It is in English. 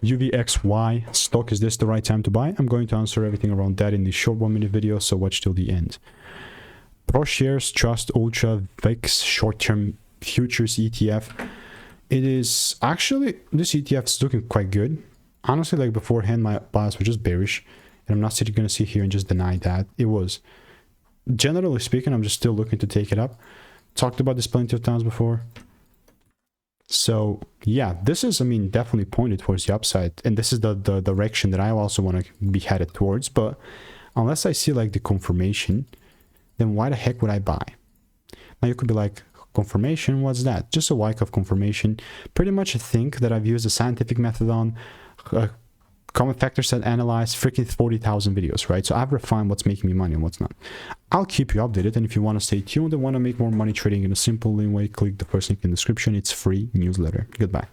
UVXY stock, is this the right time to buy? I'm going to answer everything around that in the short 1-minute video, so watch till the end. ProShares Trust Ultra VIX short-term futures ETF. It is actually, this ETF is looking quite good. Honestly, like beforehand, my bias was just bearish, and I'm not going to sit here and just deny that. It was. Generally speaking, I'm just still looking to take it up. Talked about this plenty of times before. So yeah, this is, I mean, definitely pointed towards the upside, and this is the direction that I also want to be headed towards. But unless I see like the confirmation, then why the heck would I buy? Now you could be like, confirmation, what's that? Just a Wyckoff confirmation. Pretty much a thing that I've used a scientific method on, common factors that analyze freaking 40,000 videos, right? So I've refined what's making me money and what's not. I'll keep you updated, and if you want to stay tuned and want to make more money trading in a simple way, click the first link in the description. It's free newsletter. Goodbye.